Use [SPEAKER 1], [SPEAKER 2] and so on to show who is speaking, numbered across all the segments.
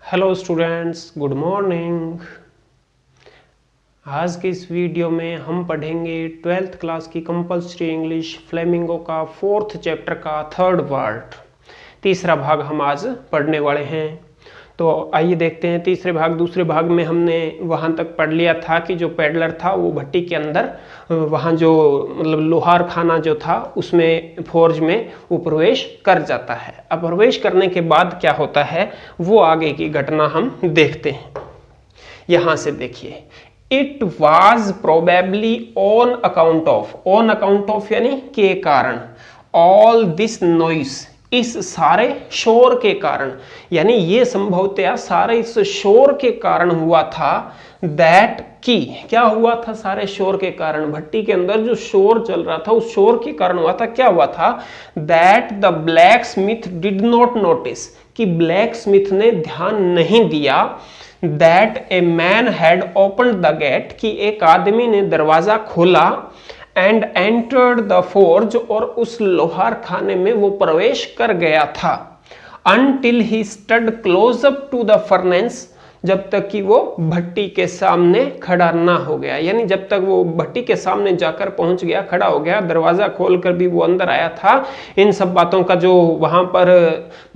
[SPEAKER 1] Hello students, good morning. आज के इस वीडियो में हम पढ़ेंगे 12th क्लास की कंपल्सरी इंग्लिश फ्लेमिंगो का 4th चैप्टर का 3rd पार्ट। तीसरा भाग हम आज पढ़ने वाले हैं। तो आइए देखते हैं तीसरे भाग। दूसरे भाग में हमने वहाँ तक पढ़ लिया था कि जो पैडलर था वो भट्टी के अंदर वहाँ जो मतलब लोहार खाना जो था उसमें फोर्ज में वो प्रवेश कर जाता है। अब प्रवेश करने के बाद क्या होता है वो आगे की घटना हम देखते हैं। यहाँ से देखिए, it was probably on account of यानी के कारण, ऑल दिस नॉइस इस सारे शोर के कारण, यानी ये संभवतया सारे इस शोर के कारण हुआ था। दैट की क्या हुआ था? सारे शोर के कारण, भट्टी के अंदर जो शोर चल रहा था उस शोर के कारण हुआ था। क्या हुआ था? That the blacksmith did not notice, कि ब्लैक स्मिथ ने ध्यान नहीं दिया। That a man had opened the gate, कि एक आदमी ने दरवाजा खोला। एंड एंटर्ड द फोर्ज, और उस लोहार खाने में वो प्रवेश कर गया था। Until he stood close up to the furnace, जब तक कि वो भट्टी के सामने खड़ा ना हो गया, यानी जब तक वो भट्टी के सामने जाकर पहुंच गया, खड़ा हो गया, दरवाजा खोलकर भी वो अंदर आया था। इन सब बातों का जो वहां पर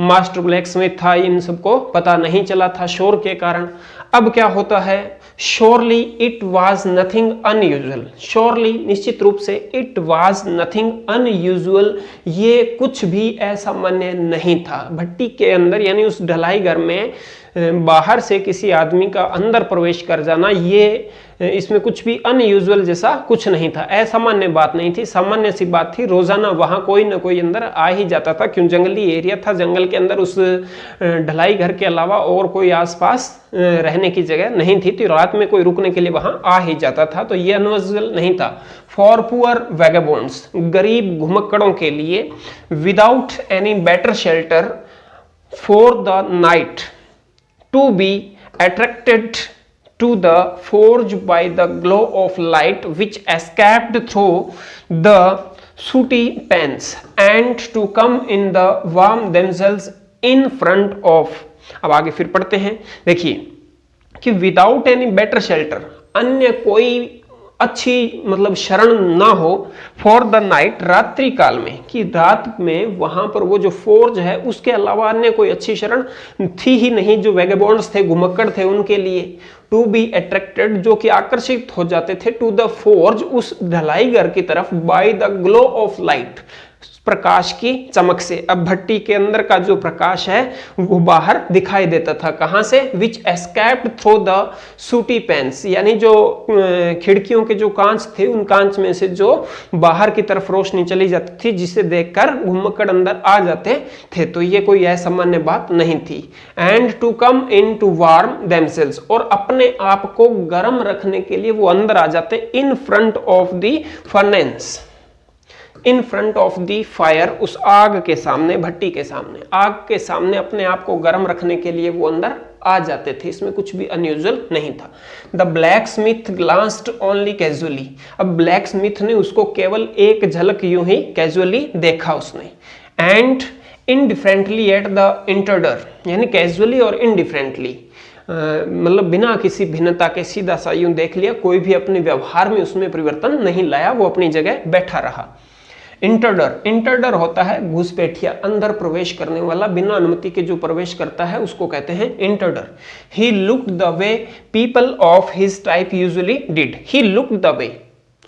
[SPEAKER 1] मास्टर ब्लैक स्मिथ था इन सबको पता नहीं चला था शोर के कारण। अब क्या होता है? Surely it was nothing unusual, surely निश्चित रूप से, इट वॉज नथिंग अनयूजुअल, ये कुछ भी असामान्य नहीं था। भट्टी के अंदर यानी उस ढलाई घर में बाहर से किसी आदमी का अंदर प्रवेश कर जाना, ये इसमें कुछ भी अनयूजुअल जैसा कुछ नहीं था, असामान्य बात नहीं थी, सामान्य सी बात थी। रोजाना वहां कोई ना कोई अंदर आ ही जाता था, क्यों जंगली एरिया था, जंगल के अंदर उस ढलाई घर के अलावा और कोई आसपास रहने की जगह नहीं थी, तो रात में कोई रुकने के लिए वहां आ ही जाता था, तो ये अनयूजुअल नहीं था। फॉर पुअर वैगबॉन्ड्स, गरीब घुमक्कड़ों के लिए, without any better shelter for the night, to be attracted to the forge by the glow of light which escaped through the sooty pans, and to come in the warm themselves in front of। अब आगे फिर पढ़ते हैं, देखिए कि without any better shelter, अन्य कोई अच्छी मतलब शरण ना हो, फॉर द नाइट रात्रि काल में, कि रात में वहां पर वो जो फोर्ज है उसके अलावा अन्य कोई अच्छी शरण थी ही नहीं जो वैगबॉन्ड्स थे, घुमक्कड़ थे, उनके लिए। टू बी अट्रैक्टेड, जो कि आकर्षित हो जाते थे, टू द फोर्ज उस ढलाई घर की तरफ, by the glow of light प्रकाश की चमक से। अब भट्टी के अंदर का जो प्रकाश है वो बाहर दिखाई देता था, कहां से? Which escaped through the sooty panes, यानी जो खिड़कियों के जो कांच थे उन कांच में से जो बाहर की तरफ रोशनी चली जाती थी, जिसे देखकर घुमक्कड़ अंदर आ जाते थे, तो ये कोई असामान्य बात नहीं थी। And to come in to warm themselves, और अपने आप को गर्म रखने के लिए वो अंदर आ जाते। In front of the furnace, in front of the fire, उस आग के सामने, भट्टी के सामने, आग के सामने अपने आप को गर्म रखने के लिए वो अंदर आ जाते थे। इसमें कुछ भी अनयूजुअल नहीं था। The black Smith glanced only casually, अब ब्लैक स्मिथ ने उसको केवल एक झलक यूं ही कैजुअली देखा उसने। एंड इनडिफरेंटली एट द इंटरडर, यानी कैजुअली और इनडिफरेंटली, मतलब बिना किसी भिन्नता के सीधा सा यूं देख लिया, कोई भी अपने व्यवहार में उसमें परिवर्तन नहीं लाया, वो अपनी जगह बैठा रहा। इंटरडर, इंटरडर होता है घुसपैठिया, अंदर प्रवेश करने वाला, बिना अनुमति के जो प्रवेश करता है उसको कहते हैं intruder. He looked the way people of his type usually did, he looked the way,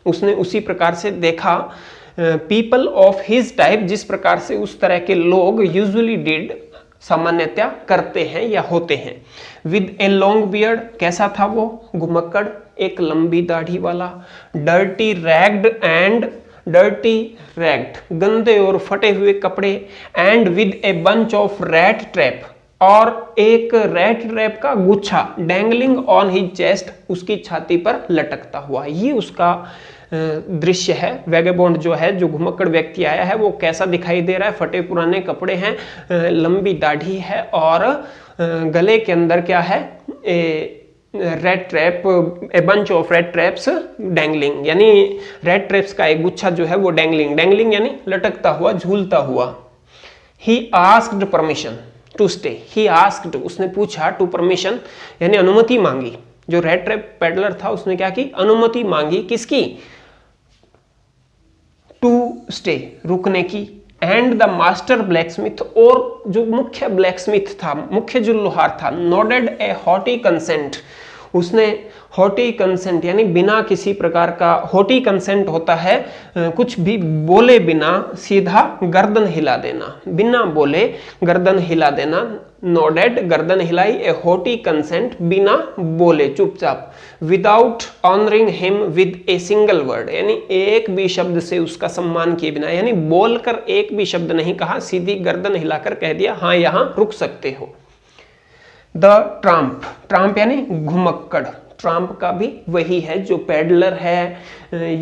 [SPEAKER 1] उसने उसी प्रकार से देखा, पीपल ऑफ हिज टाइप, जिस प्रकार से उस तरह के लोग यूजुअली डिड सामान्यतया करते हैं या होते हैं। विद ए लॉन्ग बियर्ड, कैसा था वो घुमक्कड़? एक लंबी दाढ़ी वाला। डर्टी रैग्ड, गंदे और फटे हुए कपड़े। And with a bunch of rat trap, और एक रैट ट्रैप का गुच्छा, डैंगलिंग ऑन हिज चेस्ट, उसकी छाती पर लटकता हुआ। ये उसका दृश्य है। वैगबॉन्ड जो है, जो घुमक्कड़ व्यक्ति आया है, वो कैसा दिखाई दे रहा है? फटे पुराने कपड़े हैं, लंबी दाढ़ी है, और गले के अंदर क्या है? Red trap, a bunch of red traps dangling, यानी रेड ट्रैप्स का एक गुच्छा जो है वो डैंगलिंग यानी लटकता हुआ, झूलता हुआ। He asked permission, to stay. He asked, उसने पूछा, टू परमिशन यानी अनुमति मांगी। जो रेड ट्रैप पेडलर था उसने क्या की, अनुमति मांगी, किसकी, टू स्टे, रुकने की। एंड द मास्टर ब्लैकस्मिथ, और जो मुख्य ब्लैकस्मिथ था, मुख्य जो लोहार था, नोडेड ए हॉटी कंसेंट, उसने हॉटी कंसेंट यानी बिना किसी प्रकार का, हॉटी कंसेंट होता है कुछ भी बोले बिना सीधा गर्दन हिला देना, बिना बोले गर्दन हिला देना। नोडेड, गर्दन हिलाई, ए हॉटी कंसेंट, बिना बोले, चुपचाप। Without honouring him with a single word, यानी एक भी शब्द से उसका सम्मान किए बिना, यानी बोलकर एक भी शब्द नहीं कहा, सीधी गर्दन हिलाकर कह दिया हाँ यहां रुक सकते हो। द ट्राम्प, ट्राम्प यानी घुमक्कड़, ट्राम्प का भी वही है जो पेडलर है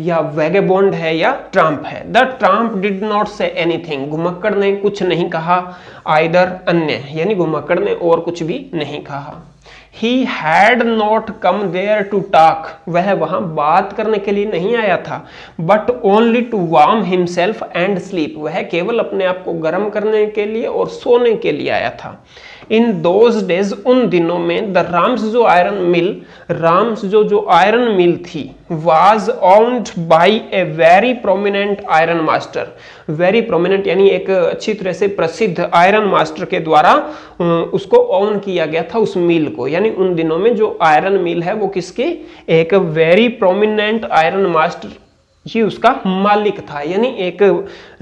[SPEAKER 1] या वैगेबॉन्ड है या ट्राम्प है। The tramp did not say anything, घुमक्कड़ ने कुछ नहीं कहा। आइदर, अन्य, यानी घुमक्कड़ ने और कुछ भी नहीं कहा। He had not come there to talk, वह वहां बात करने के लिए नहीं आया था। But only to warm himself and sleep, वह केवल अपने आप को गर्म करने के लिए और सोने के लिए आया था। In those days, उन दिनों में, द राम्स जो आयरन मिल, राम्स जो आयरन मिल थी, was owned by a very prominent iron master, very prominent यानी एक अच्छी तरह से प्रसिद्ध आयरन मास्टर के द्वारा उसको ओन किया गया था उस मिल को। यानी उन दिनों में जो आयरन मिल है वो किसकी, एक वेरी प्रोमिनेंट आयरन मास्टर जी उसका मालिक था, यानी एक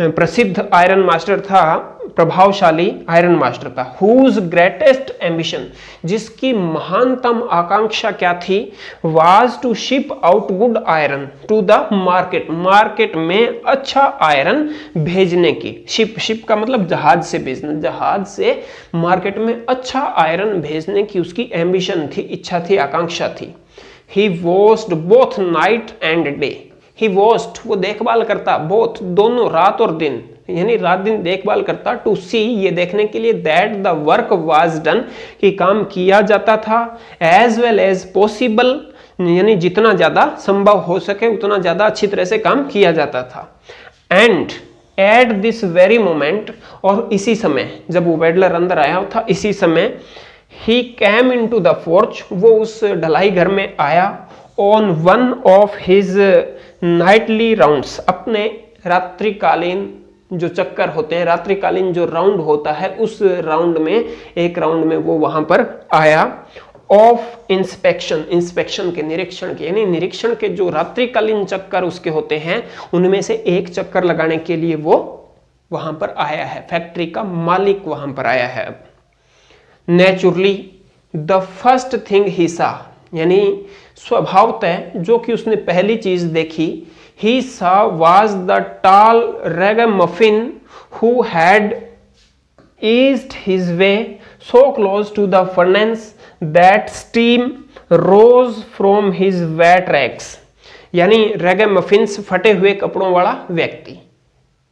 [SPEAKER 1] प्रसिद्ध आयरन मास्टर था, प्रभावशाली आयरन मास्टर था। हुज ग्रेटेस्ट एम्बिशन, जिसकी महानतम आकांक्षा क्या थी, was to ship out good iron to the market, market में अच्छा आयरन भेजने की। शिप का मतलब जहाज से भेजना, जहाज से मार्केट में अच्छा आयरन भेजने की उसकी एम्बिशन थी, इच्छा थी, आकांक्षा थी। He watched both night and day, he watched वो देखभाल करता, बोथ दोनों, रात और दिन, यानी रात दिन देखभाल करता, टू सी ये देखने के लिए, that the work was done कि काम किया जाता था, एज वेल एज पॉसिबल यानी जितना ज्यादा संभव हो सके उतना ज्यादा अच्छी तरह से काम किया जाता था। And at this very moment, और इसी समय जब वो पेडलर अंदर आया था, इसी समय ही कैम इनटू द फोर्च, वो उस ढलाई घर में आया। On one of his Knightley rounds, अपने रात्रिकालीन जो चक्कर होते हैं, रात्रिकालीन जो राउंड होता है, उस राउंड में, एक राउंड में वो वहां पर आया। ऑफ इंस्पेक्शन, इंस्पेक्शन के, निरीक्षण के, यानी निरीक्षण के जो रात्रिकालीन चक्कर उसके होते हैं उनमें से एक चक्कर लगाने के लिए वो वहां पर आया है, फैक्ट्री का मालिक वहां पर आया है। Naturally the first thing he सा, यानी स्वभावतः जो कि उसने पहली चीज देखी, he saw was the tall ragamuffin who had eased his way so close to the furnace that steam rose from his wet rags, यानी ragamuffins, फटे हुए कपड़ों वाला व्यक्ति।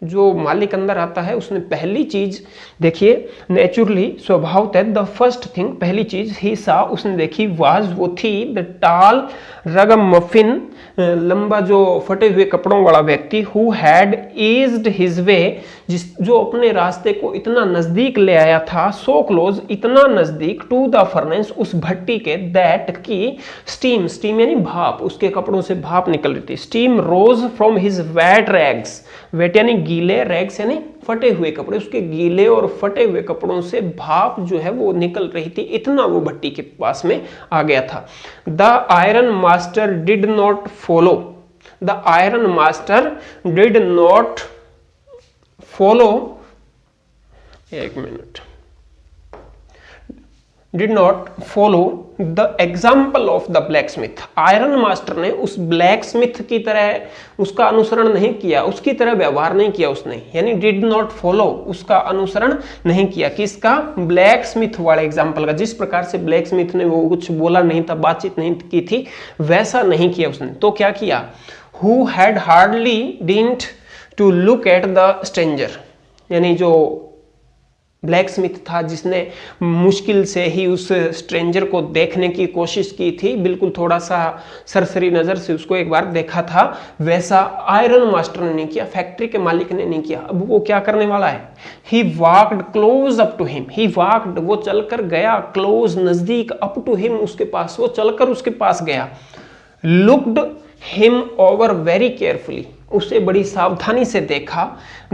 [SPEAKER 1] जो मालिक अंदर आता है उसने पहली चीज देखिए, नेचुरली स्वभावतः, द फर्स्ट थिंग, पहली चीज ही सा उसने देखी, वाज वो थी, द टाल रगमफिन, लंबा जो फटे हुए कपड़ों वाला व्यक्ति, who had eased his way, जो अपने रास्ते को इतना नजदीक ले आया था, सो क्लोज, इतना नजदीक, टू द फर्नेस, उस भट्टी के, दैट की स्टीम, स्टीम यानी भाप, उसके कपड़ों से भाप निकल रही थी। Steam rose from his wet rags, wet यानी गीले, रैग्स यानी फटे हुए कपड़े, उसके गीले और फटे हुए कपड़ों से भाप जो है वो निकल रही थी, इतना वो भट्टी के पास में आ गया था। The iron master did not follow, the iron master did not follow, एक minute, did not follow the example of the blacksmith, iron master ने उस ब्लैकस्मिथ की तरह उसका अनुसरण नहीं किया, उसकी तरह व्यवहार नहीं किया उसने, यानी did not follow, उसका अनुसरण नहीं किया, किसका, ब्लैकस्मिथ वाले एग्जाम्पल का। जिस प्रकार से ब्लैकस्मिथ ने वो कुछ बोला नहीं था, बातचीत नहीं की थी, वैसा नहीं किया उसने। तो क्या किया, who had hardly deigned to look at the stranger, यानी जो ब्लैक स्मिथ था जिसने मुश्किल से ही उस स्ट्रेंजर को देखने की कोशिश की थी, बिल्कुल थोड़ा सा सरसरी नजर से उसको एक बार देखा था, वैसा आयरन मास्टर ने नहीं किया, फैक्ट्री के मालिक ने नहीं किया। अब वो क्या करने वाला है? He walked close up to him, he walked, वो चलकर गया, क्लोज, नजदीक, अप टू हिम, उसके पास, वो चलकर उसके पास गया, looked him over very carefully, उसे बड़ी सावधानी से देखा,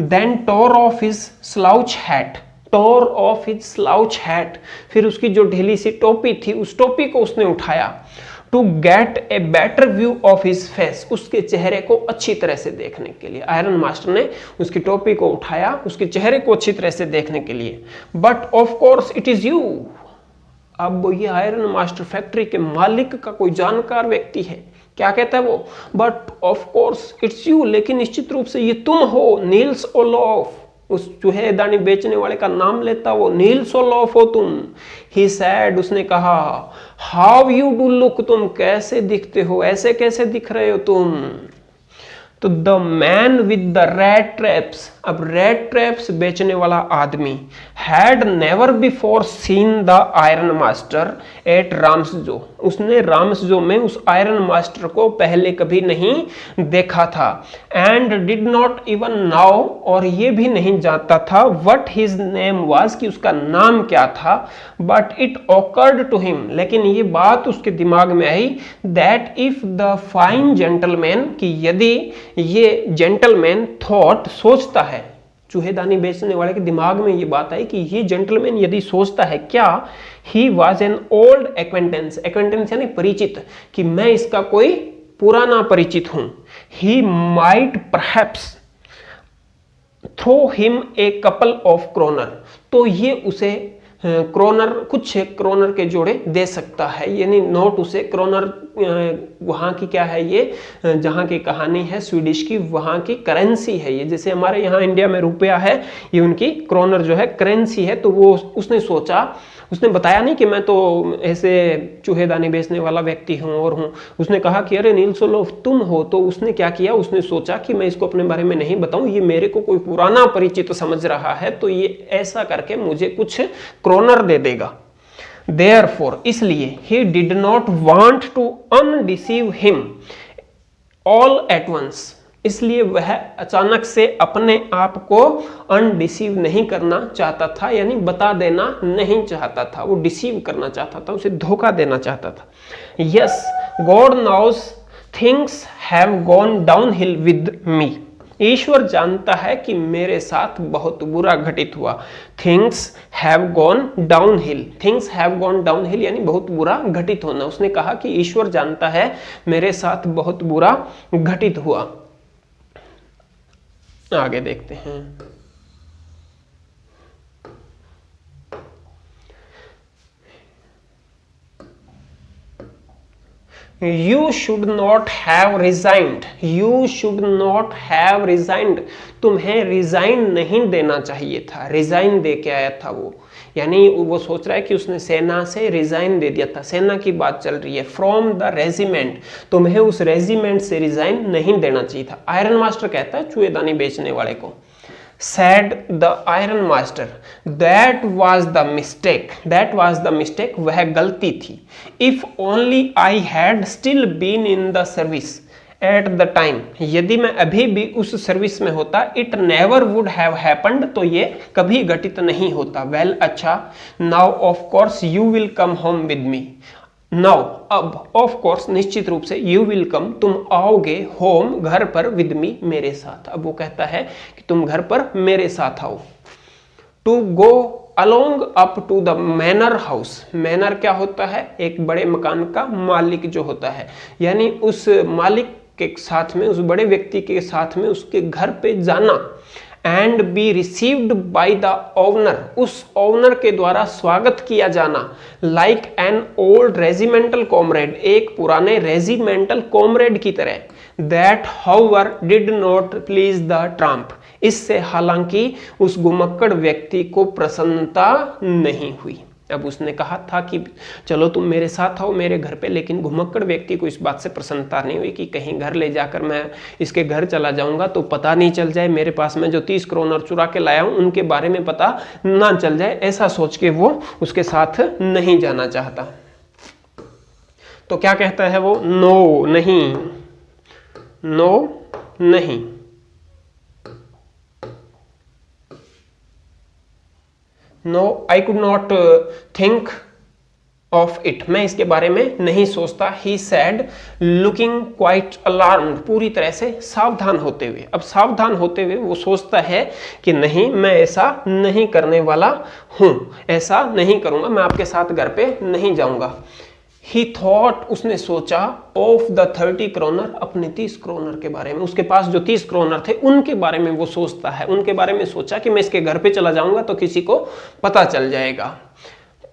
[SPEAKER 1] then tore off his slouch hat, tore off his slouch hat, फिर उसकी जो ढीली सी टोपी थी उस टोपी को उसने उठाया, to get a better view of his face, उसके चेहरे को अच्छी तरह से देखने के लिए। आयरन मास्टर ने उसकी टोपी को उठाया उसके चेहरे को अच्छी तरह से देखने के लिए। But of course it is you, अब ये आयरन मास्टर फैक्ट्री के मालिक का कोई जानकार व्यक्ति है। क्या कहता है वो? But of course it's you, लेकिन निश्चित रूप से ये तुम हो, नील्स ओलोफ, उस चूहेदानी बेचने वाले का नाम लेता वो, नील्स ओलोफ हो तुम। ही सैड, उसने कहा, हाउ यू डू लुक, तुम कैसे दिखते हो, ऐसे कैसे दिख रहे हो तुम। तो the man with the red traps, अब रेड ट्रैप्स बेचने वाला आदमी, had never before seen the iron master at Ramsjo, उसने राम्सजो में उस आयरन मास्टर को पहले कभी नहीं देखा था। And did not even now, और ये भी नहीं जानता था, व्हाट हिज नेम वाज, कि उसका नाम क्या था। But it occurred to him, लेकिन ये बात उसके दिमाग में आई, that if the fine gentleman, कि यदि ये जेंटलमैन थॉट, सोचता है, चूहेदानी बेचने वाले के दिमाग में ये बात आई कि ये जेंटलमैन यदि सोचता है, क्या, he was an old acquaintance, acquaintance यानी परिचित, कि मैं इसका कोई पुराना परिचित हूं, he might perhaps throw him a couple of kroner, तो ये उसे क्रोनर, कुछ क्रोनर के जोड़े दे सकता है, यानी नोट उसे क्रोनर, वहाँ की क्या है ये, जहाँ की कहानी है स्वीडिश की, वहाँ की करेंसी है ये, जैसे हमारे यहाँ इंडिया में रुपया है, ये उनकी क्रोनर जो है करेंसी है। तो वो उसने सोचा, उसने बताया नहीं कि मैं तो ऐसे चूहेदानी बेचने वाला व्यक्ति हूँ और हूँ, उसने कहा कि अरे नील्स ओलोफ तुम हो। तो उसने क्या किया, उसने सोचा कि मैं इसको अपने बारे में नहीं बताऊं, ये मेरे को कोई पुराना परिचित समझ रहा है, तो ये ऐसा करके मुझे कुछ क्रोनर दे देगा। Therefore, इसलिए he did not want to undeceive him all at once, इसलिए वह अचानक से अपने आप को अनडिसीव नहीं करना चाहता था, यानी बता देना नहीं चाहता था, वो डिसीव करना चाहता था, उसे धोखा देना चाहता था। Yes, God knows things have gone downhill with me, ईश्वर जानता है कि मेरे साथ बहुत बुरा घटित हुआ। Things have gone downhill, things have gone downhill यानी बहुत बुरा घटित होना। उसने कहा कि ईश्वर जानता है मेरे साथ बहुत बुरा घटित हुआ। आगे देखते हैं। You should not have resigned, you should not have resigned, तुम्हें रिजाइन नहीं देना चाहिए था। रिजाइन दे के आया था वो, यानी वो सोच रहा है कि उसने सेना से रिजाइन दे दिया था, सेना की बात चल रही है। फ्रॉम द रेजिमेंट, तुम्हें उस रेजिमेंट से रिजाइन नहीं देना चाहिए था। आयरन मास्टर कहता है चूहेदानी बेचने वाले को। Said the iron master, that was the mistake, that was the mistake, वह गलती थी। If only I had still been in the service at the time, यदि मैं अभी भी उस सर्विस में होता, it never would have happened, तो ये कभी घटित नहीं होता। Well, अच्छा, now of course you will come home with me, now, अब ऑफ कोर्स निश्चित रूप से, यू विल कम, तुम आओगे, होम घर पर, विद मी मेरे साथ। अब वो कहता है कि तुम घर पर मेरे साथ आओ। To go along up to the manor house, manor क्या होता है, एक बड़े मकान का मालिक जो होता है, यानी उस मालिक के साथ में, उस बड़े व्यक्ति के साथ में उसके घर पे जाना। And be received by the owner, उस ओनर के द्वारा स्वागत किया जाना। Like an old regimental comrade, एक पुराने रेजिमेंटल कॉमरेड की तरह। That however did not please the Trump, इससे हालांकि उस गुमक्कड़ व्यक्ति को प्रसन्नता नहीं हुई। अब उसने कहा था कि चलो तुम मेरे साथ आओ मेरे घर पे, लेकिन घुमक्कड़ व्यक्ति को इस बात से प्रसन्नता नहीं हुई कि कहीं घर ले जाकर मैं इसके घर चला जाऊंगा तो पता नहीं चल जाए, मेरे पास में जो 30 करोड़ चुरा के लाया हूं उनके बारे में पता ना चल जाए, ऐसा सोच के वो उसके साथ नहीं जाना चाहता। तो क्या कहता है वो? नो नहीं, नो नहीं। No I could not think of it, मैं इसके बारे में नहीं सोचता। He said looking quite alarmed, पूरी तरह से सावधान होते हुए। अब सावधान होते हुए वो सोचता है कि नहीं मैं ऐसा नहीं करने वाला हूं, ऐसा नहीं करूंगा, मैं आपके साथ घर पे नहीं जाऊंगा। He thought, उसने सोचा, ऑफ द 30 करोनर, अपने 30 करोनर के बारे में। उसके पास जो 30 करोनर थे उनके बारे में वो सोचता है, उनके बारे में सोचा कि मैं इसके घर पे चला जाऊंगा तो किसी को पता चल जाएगा।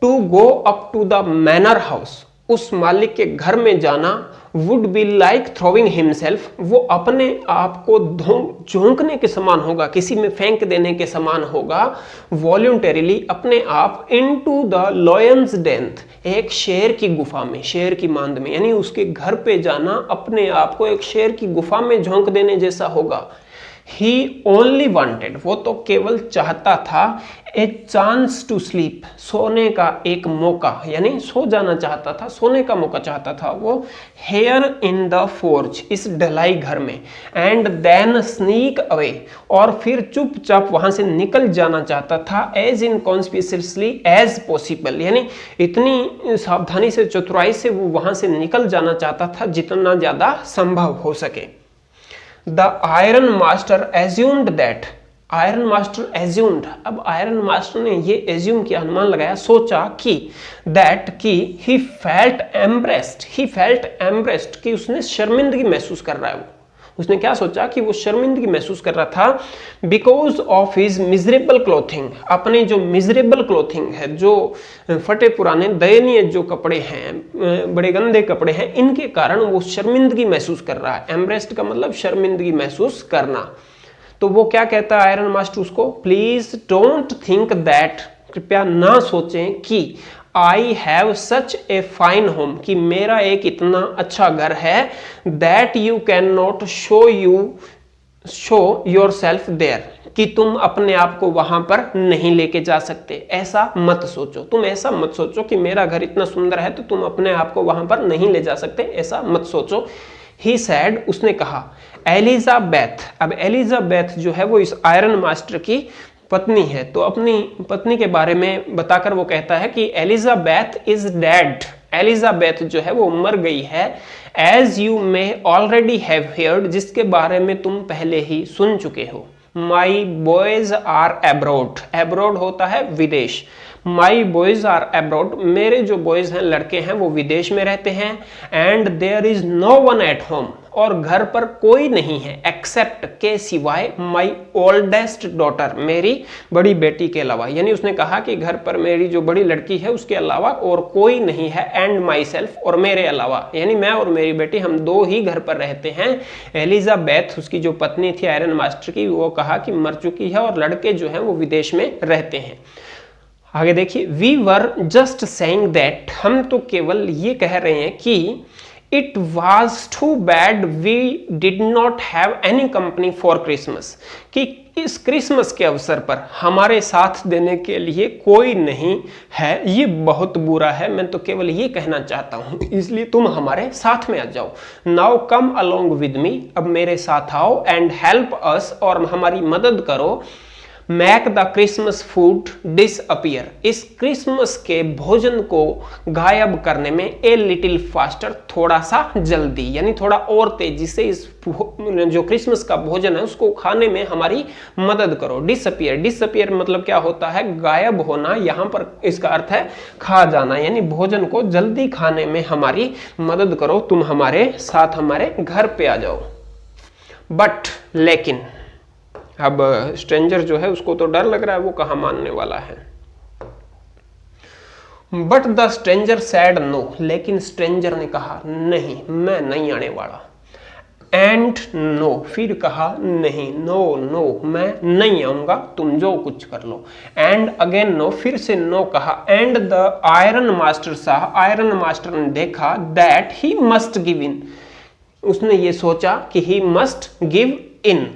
[SPEAKER 1] To go up to the manor house, उस मालिक के घर में जाना, would be like throwing himself, वो अपने आप को झोंकने के समान होगा, किसी में फेंक देने के समान होगा, वॉल्यूंटरीली, अपने आप, इनटू द लॉयंस डेंथ, एक शेर की गुफा में, शेर की मांद में, यानी उसके घर पे जाना अपने आप को एक शेर की गुफा में झोंक देने जैसा होगा। He only wanted, वो तो केवल चाहता था, ए चांस टू स्लीप, सोने का एक मौका, यानी सो जाना चाहता था, सोने का मौका चाहता था वो, हेयर इन द फोर्ज, इस ढलाई घर में, एंड देन स्नीक अवे, और फिर चुपचाप वहां से निकल जाना चाहता था, एज इनकॉन्स्पिशियसली एज पॉसिबल, यानी इतनी सावधानी से, चतुराई से वो वहां से निकल जाना चाहता था जितना ज्यादा संभव हो सके। The iron master assumed that, iron master assumed, अब आयरन मास्टर ने ये एज्यूम किया, अनुमान लगाया, सोचा कि, दैट कि, he felt embraced, he felt embraced, कि उसने शर्मिंदगी महसूस कर रहा है। वो उसने क्या सोचा कि वो शर्मिंदगी महसूस कर रहा था, because of his miserable clothing, अपने जो मिजरेबल क्लोथिंग है, जो फटे पुराने दयनीय जो कपड़े हैं, बड़े गंदे कपड़े हैं, इनके कारण वो शर्मिंदगी महसूस कर रहा है। एम्ब्रेस्ड का मतलब शर्मिंदगी महसूस करना। तो वो क्या कहता है आयरन मास्टर उसको, प्लीज डोंट थिंक दैट, कृपया ना सोचें कि, I have such a fine home, कि मेरा एक इतना अच्छा घर है, that you can not show yourself there, कि तुम अपने आप को वहां पर नहीं लेके जा सकते। ऐसा मत सोचो, तुम ऐसा मत सोचो कि मेरा घर इतना सुंदर है तो तुम अपने आप को वहां पर नहीं ले जा सकते, ऐसा मत सोचो। ही सैड, उसने कहा, एलिजाबेथ, अब एलिजाबेथ जो है वो इस आयरन मास्टर की पत्नी है, तो अपनी पत्नी के बारे में बताकर वो कहता है कि एलिजाबेथ इज डेड, एलिजाबेथ जो है वो मर गई है, as you may already have heard, जिसके बारे में तुम पहले ही सुन चुके हो। My boys are abroad, abroad होता है विदेश, माई बॉयज आर एब्रोड, मेरे जो बॉयज हैं, लड़के हैं, वो विदेश में रहते हैं, and there is no one at home, और घर पर कोई नहीं है, एक्सेप्ट, के सिवाय, माई ओल्डेस्ट डॉटर, मेरी बड़ी बेटी के अलावा, यानी उसने कहा कि घर पर मेरी जो बड़ी लड़की है उसके अलावा और कोई नहीं है, एंड माई सेल्फ, और मेरे अलावा, यानी मैं और मेरी बेटी, हम दो ही घर पर रहते हैं। एलिजाबेथ, उसकी जो पत्नी थी आयरन मास्टर की, वो कहा कि मर चुकी है और लड़के जो हैं वो विदेश में रहते हैं। आगे देखिए, we were just saying that, हम तो केवल ये कह रहे हैं कि, it was too bad we did not have any company for Christmas, कि इस क्रिसमस के अवसर पर हमारे साथ देने के लिए कोई नहीं है, ये बहुत बुरा है, मैं तो केवल ये कहना चाहता हूँ, इसलिए तुम हमारे साथ में आ जाओ। Now come along with me, अब मेरे साथ आओ, एंड हेल्प अस, और हमारी मदद करो, make the Christmas food disappear, इस क्रिसमस के भोजन को गायब करने में, ए लिटिल फास्टर, थोड़ा सा जल्दी, यानी थोड़ा और तेजी से इस जो क्रिसमस का भोजन है उसको खाने में हमारी मदद करो। डिसअपियर, डिसअपियर मतलब क्या होता है, गायब होना, यहां पर इसका अर्थ है खा जाना, यानी भोजन को जल्दी खाने में हमारी मदद करो, तुम हमारे साथ हमारे घर पे आ जाओ। बट, लेकिन, अब स्ट्रेंजर जो है उसको तो डर लग रहा है, वो कहां मानने वाला है। But the stranger said no, लेकिन स्ट्रेंजर ने कहा नहीं, मैं नहीं आने वाला। एंड नो, फिर कहा नहीं, नो नो मैं नहीं आऊंगा, तुम जो कुछ कर लो। एंड अगेन नो, फिर से नो कहा। And the iron master Sah, iron master ने देखा that he must give in, उसने ये सोचा कि he must give in.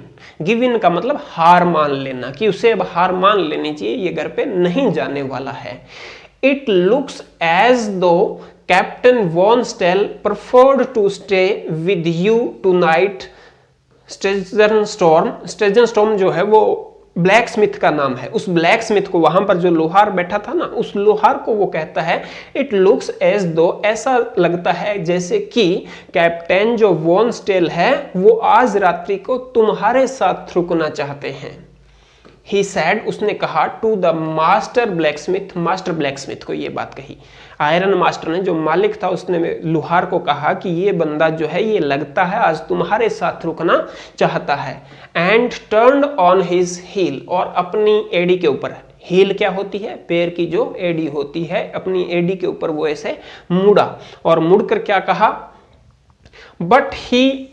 [SPEAKER 1] Give in का मतलब हार मान लेना, कि उसे अब हार मान लेनी चाहिए, ये घर पे नहीं जाने वाला है। It looks as though captain von Stell preferred to stay with you tonight. स्टेजन स्टॉर्म जो है वो ब्लैक स्मिथ का नाम है। उस ब्लैक स्मिथ को, वहां पर जो लोहार बैठा था ना, उस लोहार को वो कहता है इट लुक्स एज दो, ऐसा लगता है जैसे कि कैप्टन जो वॉन स्टेल है वो आज रात्रि को तुम्हारे साथ रुकना चाहते हैं। ही सैड, उसने कहा to the master blacksmith, master blacksmith को ये बात कही। आयरन मास्टर ने, जो मालिक था, उसने लुहार को कहा कि ये बंदा जो है ये लगता है आज तुम्हारे साथ रुकना चाहता है। And turned on his heel, और अपनी एड़ी के ऊपर, हील क्या होती है, पैर की जो एड़ी होती है, अपनी एड़ी के ऊपर वो ऐसे मुड़ा, और मुड़कर क्या कहा, but he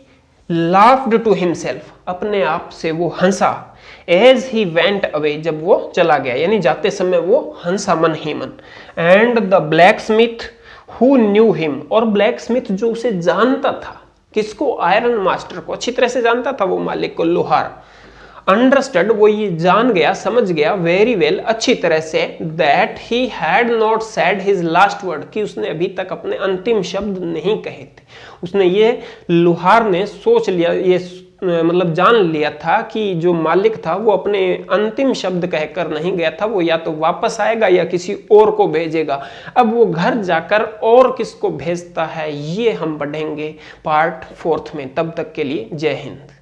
[SPEAKER 1] laughed to himself, अपने आप से वो हंसा। एज ही वेंट अवे, जब वो चला गया, यानी जाते समय वो हंसा मन ही मन। And the black Smith who knew him, और ब्लैक स्मिथ जो उसे जानता था, किसको, आयरन मास्टर को अच्छी तरह से जानता था वो मालिक को, लोहार, अंडरस्टूड, वो ये जान गया, समझ गया, वेरी वेल, अच्छी तरह से, that he had not said his last word, कि उसने अभी तक अपने अंतिम शब्द नहीं कहे थे। उसने ये, लोहार ने सोच लिया, ये मतलब जान लिया था कि जो मालिक था वो अपने अंतिम शब्द कहकर नहीं गया था, वो या तो वापस आएगा या किसी और को भेजेगा। अब वो घर जाकर और किसको भेजता है, ये हम पढ़ेंगे पार्ट 4 में। तब तक के लिए जय हिंद।